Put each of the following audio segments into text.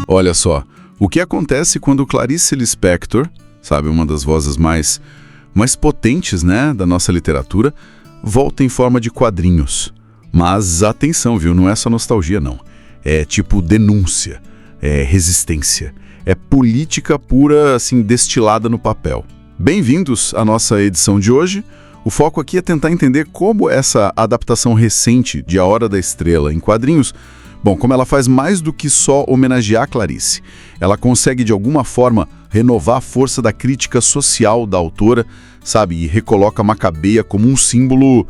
Olha só, o que acontece quando Clarice Lispector, sabe, uma das vozes mais potentes, né, da nossa literatura, volta em forma de quadrinhos. Mas atenção, viu, não é só nostalgia, não. É tipo denúncia, é resistência, é política pura, assim, destilada no papel. Bem-vindos à nossa edição de hoje. O foco aqui é tentar entender como essa adaptação recente de A Hora da Estrela em quadrinhos, bom, como ela faz mais do que só homenagear Clarice. Ela consegue, de alguma forma, renovar a força da crítica social da autora, sabe, e recoloca Macabeia como um símbolo,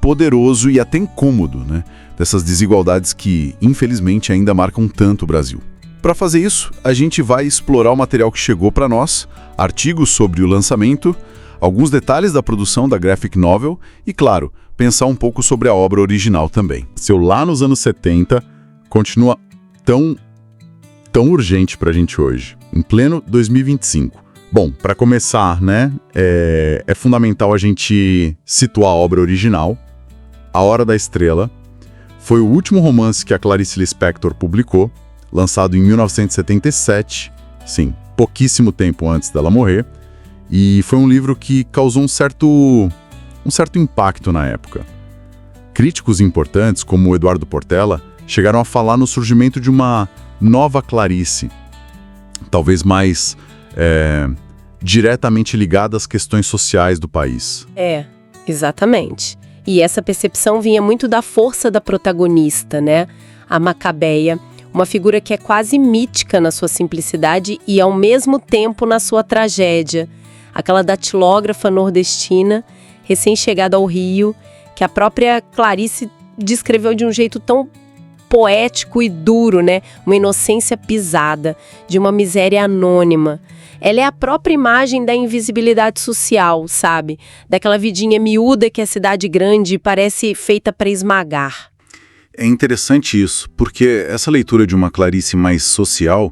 poderoso e até incômodo, né, dessas desigualdades que, infelizmente, ainda marcam tanto o Brasil. Para fazer isso, a gente vai explorar o material que chegou para nós, artigos sobre o lançamento, alguns detalhes da produção da graphic novel e, claro, pensar um pouco sobre a obra original também. Seu lá nos anos 70 continua tão urgente para a gente hoje, em pleno 2025. Bom, para começar, né, é fundamental a gente situar a obra original. A Hora da Estrela foi o último romance que a Clarice Lispector publicou, lançado em 1977, sim, pouquíssimo tempo antes dela morrer, e foi um livro que causou um certo impacto na época. Críticos importantes, como o Eduardo Portela, chegaram a falar no surgimento de uma nova Clarice, talvez mais diretamente ligada às questões sociais do país. Exatamente. E essa percepção vinha muito da força da protagonista, né? A Macabeia, uma figura que é quase mítica na sua simplicidade e, ao mesmo tempo, na sua tragédia. Aquela datilógrafa nordestina, recém-chegada ao Rio, que a própria Clarice descreveu de um jeito tão poético e duro, né? Uma inocência pisada, de uma miséria anônima. Ela é a própria imagem da invisibilidade social, sabe? Daquela vidinha miúda que é cidade grande parece feita para esmagar. É interessante isso, porque essa leitura de uma Clarice mais social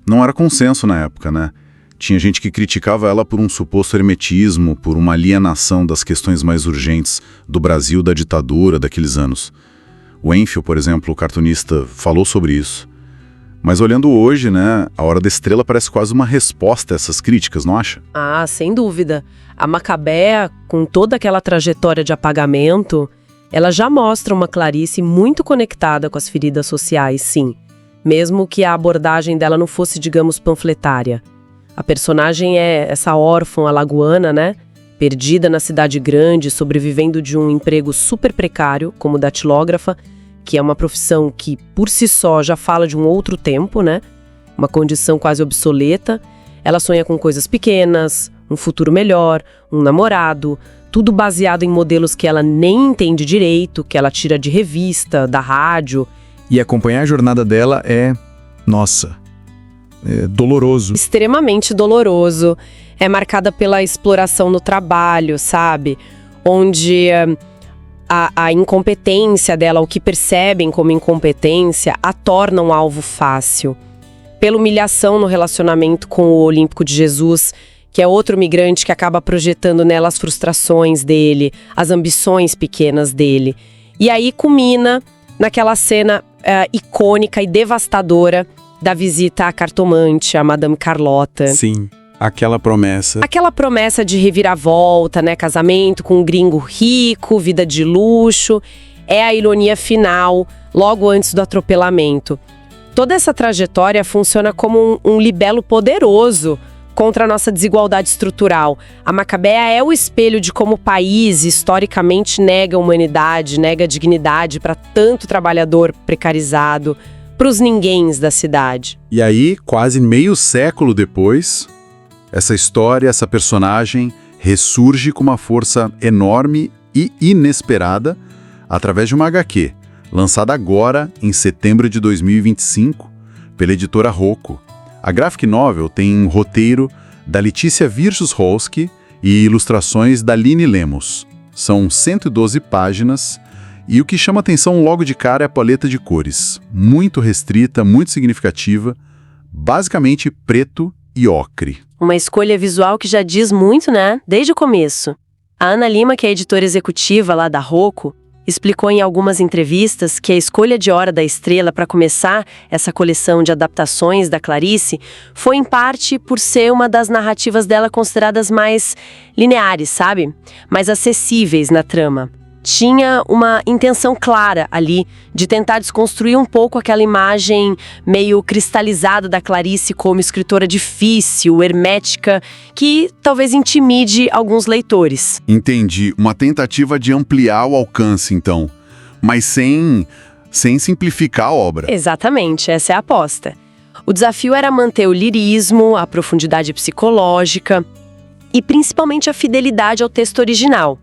não era consenso na época, né? Tinha gente que criticava ela por um suposto hermetismo, por uma alienação das questões mais urgentes do Brasil da ditadura daqueles anos. O Enfield, por exemplo, o cartunista, falou sobre isso. Mas olhando hoje, né, A Hora da Estrela parece quase uma resposta a essas críticas, não acha? Ah, sem dúvida. A Macabeia, com toda aquela trajetória de apagamento, ela já mostra uma Clarice muito conectada com as feridas sociais, sim. Mesmo que a abordagem dela não fosse, digamos, panfletária. A personagem é essa órfã alagoana, né? Perdida na cidade grande, sobrevivendo de um emprego super precário, como datilógrafa, que é uma profissão que, por si só, já fala de um outro tempo, né? Uma condição quase obsoleta. Ela sonha com coisas pequenas, um futuro melhor, um namorado, tudo baseado em modelos que ela nem entende direito, que ela tira de revista, da rádio. E acompanhar a jornada dela é doloroso. Extremamente doloroso. É marcada pela exploração no trabalho, sabe? Onde a incompetência dela, o que percebem como incompetência, a torna um alvo fácil. Pela humilhação no relacionamento com o Olímpico de Jesus, que é outro migrante que acaba projetando nela as frustrações dele, as ambições pequenas dele. E aí culmina naquela cena icônica e devastadora da visita à cartomante, a Madame Carlota. Sim, aquela promessa. Aquela promessa de reviravolta, né? Casamento com um gringo rico, vida de luxo. É a ironia final, logo antes do atropelamento. Toda essa trajetória funciona como um libelo poderoso contra a nossa desigualdade estrutural. A Macabeia é o espelho de como o país, historicamente, nega a humanidade, nega a dignidade para tanto trabalhador precarizado, para os ninguéms da cidade. E aí, quase meio século depois, essa história, essa personagem ressurge com uma força enorme e inesperada através de uma HQ, lançada agora em setembro de 2025 pela editora Rocco. A graphic novel tem roteiro da Letícia Virchus-Holsky e ilustrações da Line Lemos. São 112 páginas e o que chama atenção logo de cara é a paleta de cores, muito restrita, muito significativa, basicamente preto e ocre. Uma escolha visual que já diz muito, né? Desde o começo. A Ana Lima, que é editora executiva lá da Rocco, explicou em algumas entrevistas que a escolha de Hora da Estrela para começar essa coleção de adaptações da Clarice foi em parte por ser uma das narrativas dela consideradas mais lineares, sabe? Mais acessíveis na trama. Tinha uma intenção clara ali de tentar desconstruir um pouco aquela imagem meio cristalizada da Clarice como escritora difícil, hermética, que talvez intimide alguns leitores. Entendi. Uma tentativa de ampliar o alcance, então. Mas sem simplificar a obra. Exatamente, essa é a aposta. O desafio era manter o lirismo, a profundidade psicológica e principalmente a fidelidade ao texto original.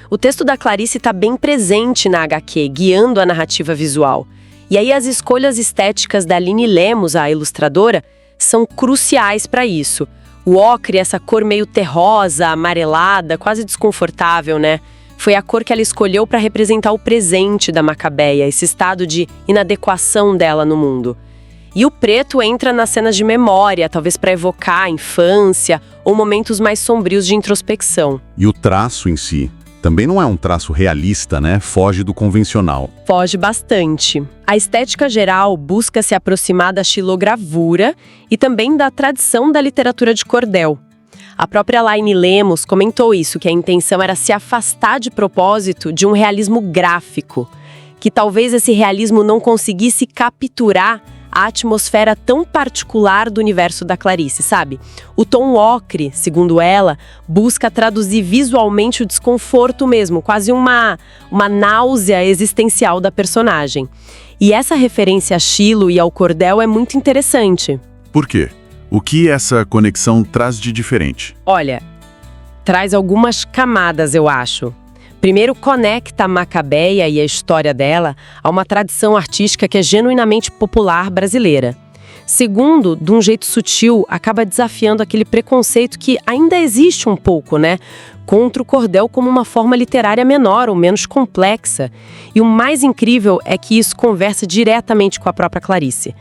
O texto da Clarice está bem presente na HQ, guiando a narrativa visual. E aí as escolhas estéticas da Aline Lemos, a ilustradora, são cruciais para isso. O ocre, essa cor meio terrosa, amarelada, quase desconfortável, né? Foi a cor que ela escolheu para representar o presente da Macabeia, esse estado de inadequação dela no mundo. E o preto entra nas cenas de memória, talvez para evocar a infância ou momentos mais sombrios de introspecção. E o traço em si também não é um traço realista, né? Foge do convencional. Foge bastante. A estética geral busca se aproximar da xilogravura e também da tradição da literatura de cordel. A própria Aline Lemos comentou isso, que a intenção era se afastar de propósito de um realismo gráfico, que talvez esse realismo não conseguisse capturar a atmosfera tão particular do universo da Clarice, sabe? O tom ocre, segundo ela, busca traduzir visualmente o desconforto mesmo, quase uma náusea existencial da personagem. E essa referência a Chilo e ao cordel é muito interessante. Por quê? O que essa conexão traz de diferente? Olha, traz algumas camadas, eu acho. Primeiro, conecta a Macabeia e a história dela a uma tradição artística que é genuinamente popular brasileira. Segundo, de um jeito sutil, acaba desafiando aquele preconceito que ainda existe um pouco, né? Contra o cordel como uma forma literária menor ou menos complexa. E o mais incrível é que isso conversa diretamente com a própria Clarice.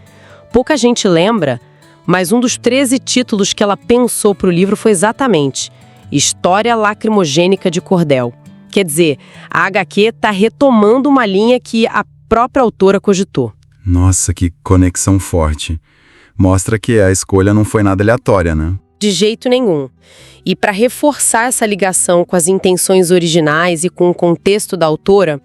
Pouca gente lembra, mas um dos 13 títulos que ela pensou para o livro foi exatamente História Lacrimogênica de Cordel. Quer dizer, a HQ está retomando uma linha que a própria autora cogitou. Nossa, que conexão forte. Mostra que a escolha não foi nada aleatória, né? De jeito nenhum. E para reforçar essa ligação com as intenções originais e com o contexto da autora,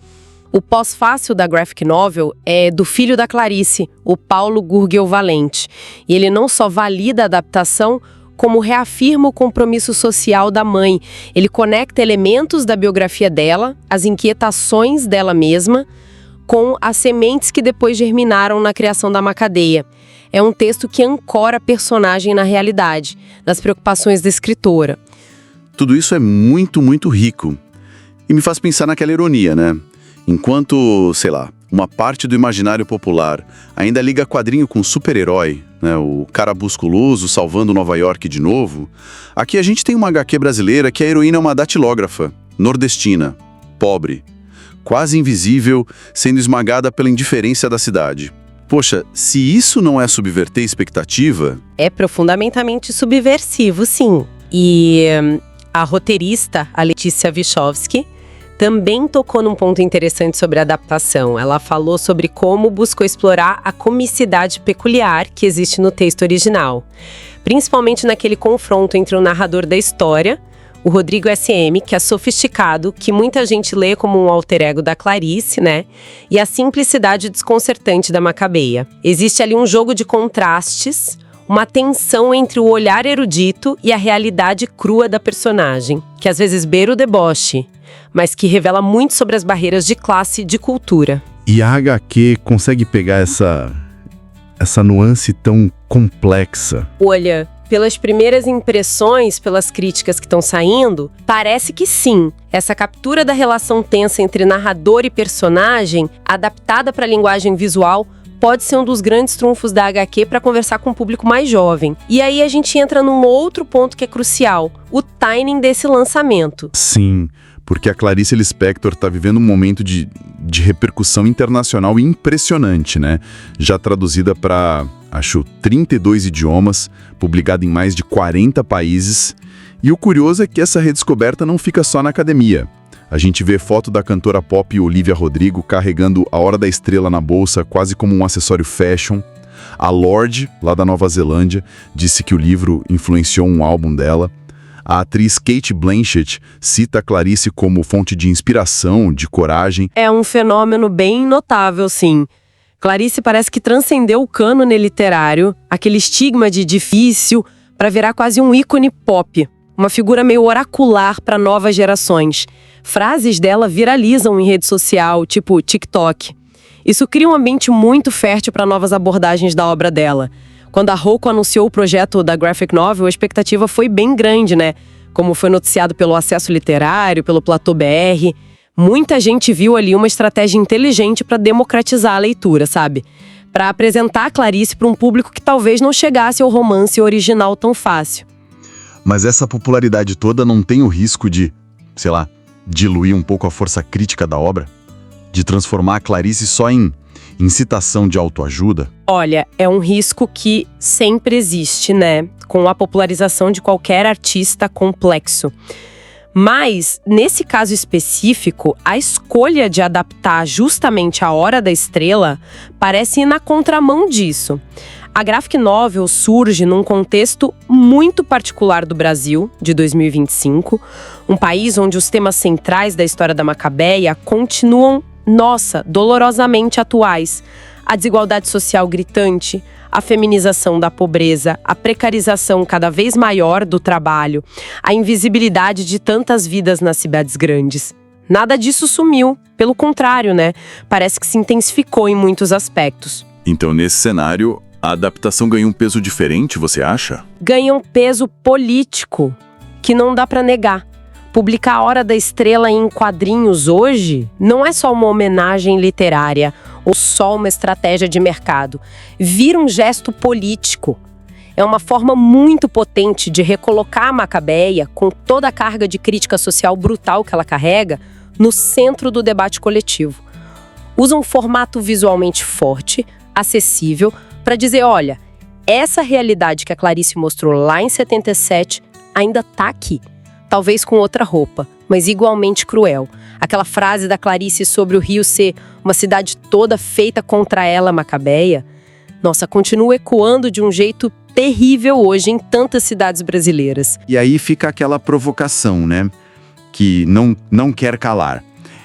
o pós-fácil da graphic novel é do filho da Clarice, o Paulo Gurgel Valente. E ele não só valida a adaptação, como reafirma o compromisso social da mãe. Ele conecta elementos da biografia dela, as inquietações dela mesma, com as sementes que depois germinaram na criação da Macabeia. É um texto que ancora a personagem na realidade, nas preocupações da escritora. Tudo isso é muito, muito rico. E me faz pensar naquela ironia, né? Enquanto, sei lá, uma parte do imaginário popular ainda liga quadrinho com super-herói, né, o cara musculoso salvando Nova York de novo, aqui a gente tem uma HQ brasileira que a heroína é uma datilógrafa, nordestina, pobre, quase invisível, sendo esmagada pela indiferença da cidade. Poxa, se isso não é subverter expectativa... É profundamente subversivo, sim. E a roteirista, a Letícia Wachowski, também tocou num ponto interessante sobre a adaptação. Ela falou sobre como buscou explorar a comicidade peculiar que existe no texto original. Principalmente naquele confronto entre o narrador da história, o Rodrigo S.M., que é sofisticado, que muita gente lê como um alter ego da Clarice, né? E a simplicidade desconcertante da Macabeia. Existe ali um jogo de contrastes, uma tensão entre o olhar erudito e a realidade crua da personagem, que às vezes beira o deboche, mas que revela muito sobre as barreiras de classe e de cultura. E a HQ consegue pegar essa nuance tão complexa. Olha, pelas primeiras impressões, pelas críticas que estão saindo, parece que sim. Essa captura da relação tensa entre narrador e personagem, adaptada para a linguagem visual, pode ser um dos grandes trunfos da HQ para conversar com um público mais jovem. E aí a gente entra num outro ponto que é crucial, o timing desse lançamento. Sim, porque a Clarice Lispector está vivendo um momento de repercussão internacional impressionante, né? Já traduzida para, acho, 32 idiomas, publicada em mais de 40 países. E o curioso é que essa redescoberta não fica só na academia. A gente vê foto da cantora pop Olivia Rodrigo carregando A Hora da Estrela na bolsa, quase como um acessório fashion. A Lorde, lá da Nova Zelândia, disse que o livro influenciou um álbum dela. A atriz Cate Blanchett cita a Clarice como fonte de inspiração, de coragem. É um fenômeno bem notável, sim. Clarice parece que transcendeu o cânone literário, aquele estigma de difícil, para virar quase um ícone pop. Uma figura meio oracular para novas gerações. Frases dela viralizam em rede social, tipo TikTok. Isso cria um ambiente muito fértil para novas abordagens da obra dela. Quando a Rocco anunciou o projeto da graphic novel, a expectativa foi bem grande, né? Como foi noticiado pelo Acesso Literário, pelo Platô BR. Muita gente viu ali uma estratégia inteligente para democratizar a leitura, sabe? Para apresentar a Clarice para um público que talvez não chegasse ao romance original tão fácil. Mas essa popularidade toda não tem o risco de, sei lá, diluir um pouco a força crítica da obra? De transformar a Clarice só em citação de autoajuda? Olha, é um risco que sempre existe, né? Com a popularização de qualquer artista complexo. Mas, nesse caso específico, a escolha de adaptar justamente A Hora da Estrela parece ir na contramão disso. A graphic novel surge num contexto muito particular do Brasil, de 2025, um país onde os temas centrais da história da Macabeia continuam, dolorosamente atuais. A desigualdade social gritante, a feminização da pobreza, a precarização cada vez maior do trabalho, a invisibilidade de tantas vidas nas cidades grandes. Nada disso sumiu, pelo contrário, né? Parece que se intensificou em muitos aspectos. Então, nesse cenário, a adaptação ganha um peso diferente, você acha? Ganha um peso político, que não dá pra negar. Publicar A Hora da Estrela em quadrinhos hoje não é só uma homenagem literária ou só uma estratégia de mercado. Vira um gesto político. É uma forma muito potente de recolocar a Macabeia, com toda a carga de crítica social brutal que ela carrega, no centro do debate coletivo. Usa um formato visualmente forte, acessível, para dizer, olha, essa realidade que a Clarice mostrou lá em 77 ainda tá aqui. Talvez com outra roupa, mas igualmente cruel. Aquela frase da Clarice sobre o Rio ser uma cidade toda feita contra ela, Macabeia, continua ecoando de um jeito terrível hoje em tantas cidades brasileiras. E aí fica aquela provocação, né? Que não quer calar.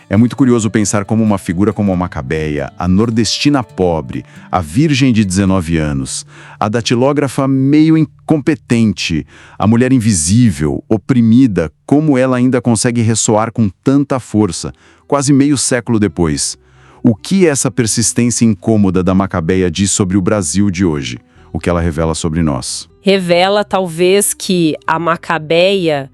É muito curioso pensar como uma figura como a Macabeia, a nordestina pobre, a virgem de 19 anos, a datilógrafa meio incompetente, a mulher invisível, oprimida, como ela ainda consegue ressoar com tanta força, quase meio século depois. O que essa persistência incômoda da Macabeia diz sobre o Brasil de hoje? O que ela revela sobre nós? Revela, talvez, que a Macabeia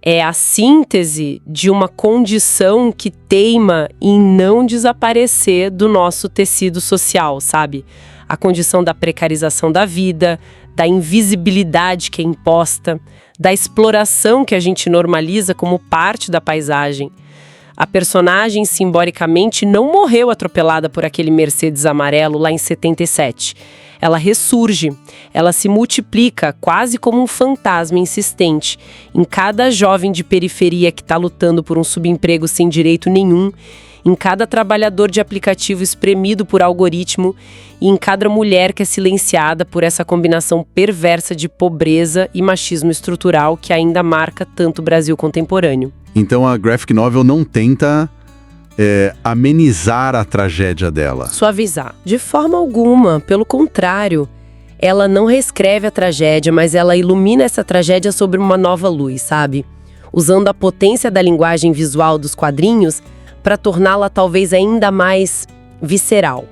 é a síntese de uma condição que teima em não desaparecer do nosso tecido social, sabe? A condição da precarização da vida, da invisibilidade que é imposta, da exploração que a gente normaliza como parte da paisagem. A personagem, simbolicamente, não morreu atropelada por aquele Mercedes amarelo lá em 77. Ela ressurge, ela se multiplica quase como um fantasma insistente em cada jovem de periferia que está lutando por um subemprego sem direito nenhum, em cada trabalhador de aplicativo espremido por algoritmo e em cada mulher que é silenciada por essa combinação perversa de pobreza e machismo estrutural que ainda marca tanto o Brasil contemporâneo. Então a graphic novel não tenta amenizar a tragédia dela. Suavizar. De forma alguma, pelo contrário. Ela não reescreve a tragédia, mas ela ilumina essa tragédia sobre uma nova luz, sabe? Usando a potência da linguagem visual dos quadrinhos para torná-la talvez ainda mais visceral.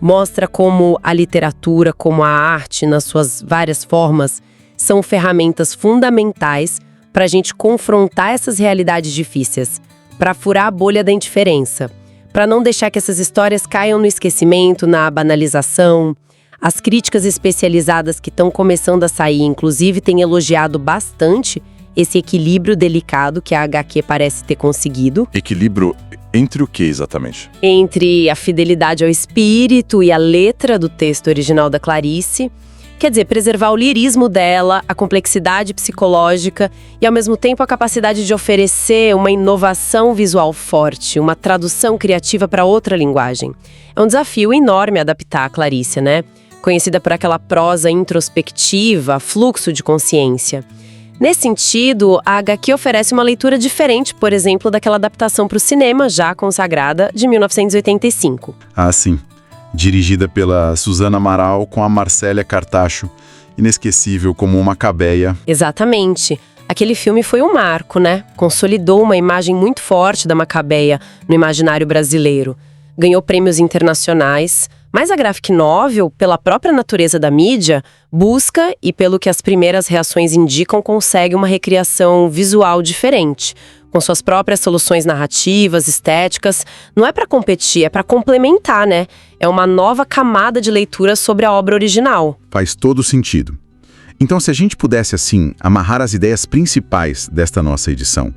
Mostra como a literatura, como a arte, nas suas várias formas, são ferramentas fundamentais para a gente confrontar essas realidades difíceis, para furar a bolha da indiferença, para não deixar que essas histórias caiam no esquecimento, na banalização. As críticas especializadas que estão começando a sair, inclusive, têm elogiado bastante esse equilíbrio delicado que a HQ parece ter conseguido. Equilíbrio entre o que exatamente? Entre a fidelidade ao espírito e a letra do texto original da Clarice Quer dizer, preservar o lirismo dela, a complexidade psicológica e, ao mesmo tempo, a capacidade de oferecer uma inovação visual forte, uma tradução criativa para outra linguagem. É um desafio enorme adaptar a Clarice, né? Conhecida por aquela prosa introspectiva, fluxo de consciência. Nesse sentido, a HQ oferece uma leitura diferente, por exemplo, daquela adaptação para o cinema já consagrada de 1985. Ah, sim. Dirigida pela Suzana Amaral com a Marcélia Cartacho, inesquecível como uma Macabeia. Exatamente. Aquele filme foi um marco, né? Consolidou uma imagem muito forte da Macabeia no imaginário brasileiro. Ganhou prêmios internacionais, mas a graphic novel, pela própria natureza da mídia, busca e, pelo que as primeiras reações indicam, consegue uma recriação visual diferente, com suas próprias soluções narrativas, estéticas. Não é para competir, é para complementar, né? É uma nova camada de leitura sobre a obra original. Faz todo sentido. Então, se a gente pudesse, assim, amarrar as ideias principais desta nossa edição,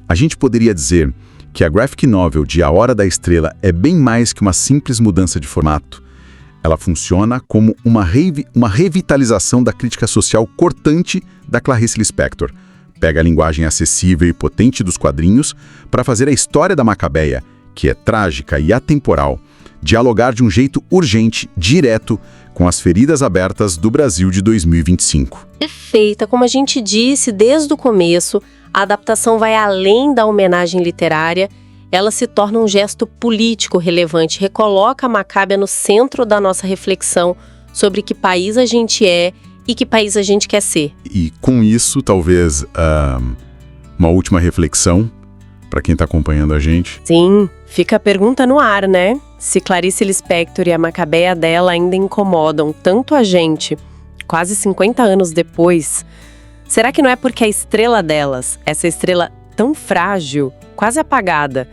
a gente poderia dizer que a graphic novel de A Hora da Estrela é bem mais que uma simples mudança de formato. Ela funciona como uma revitalização da crítica social cortante da Clarice Lispector. Pega a linguagem acessível e potente dos quadrinhos para fazer a história da Macabeia, que é trágica e atemporal, dialogar de um jeito urgente, direto, com as feridas abertas do Brasil de 2025. Perfeita, como a gente disse desde o começo, a adaptação vai além da homenagem literária, ela se torna um gesto político relevante, recoloca a Macabea no centro da nossa reflexão sobre que país a gente é e que país a gente quer ser. E com isso, talvez, uma última reflexão para quem está acompanhando a gente. Sim, fica a pergunta no ar, né? Se Clarice Lispector e a Macabeia dela ainda incomodam tanto a gente, quase 50 anos depois, será que não é porque a estrela delas, essa estrela tão frágil, quase apagada,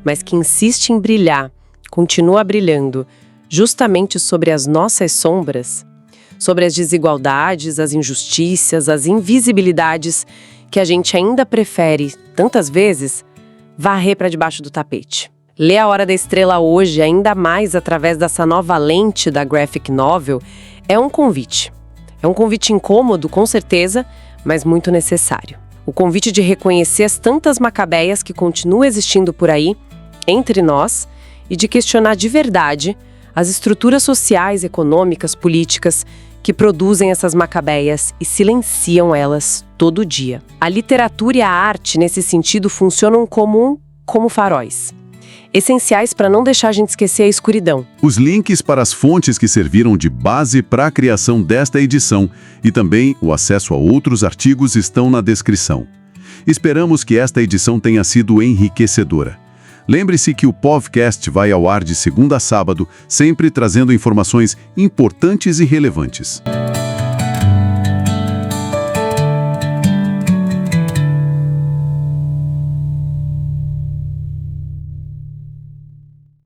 mas que insiste em brilhar, continua brilhando, justamente sobre as nossas sombras, sobre as desigualdades, as injustiças, as invisibilidades que a gente ainda prefere, tantas vezes, varrer para debaixo do tapete. Ler A Hora da Estrela hoje, ainda mais através dessa nova lente da graphic novel, é um convite. É um convite incômodo, com certeza, mas muito necessário. O convite de reconhecer as tantas macabeias que continuam existindo por aí, entre nós, e de questionar de verdade as estruturas sociais, econômicas, políticas que produzem essas macabeias e silenciam elas todo dia. A literatura e a arte, nesse sentido, funcionam como faróis, essenciais para não deixar a gente esquecer a escuridão. Os links para as fontes que serviram de base para a criação desta edição e também o acesso a outros artigos estão na descrição. Esperamos que esta edição tenha sido enriquecedora. Lembre-se que o podcast vai ao ar de segunda a sábado, sempre trazendo informações importantes e relevantes.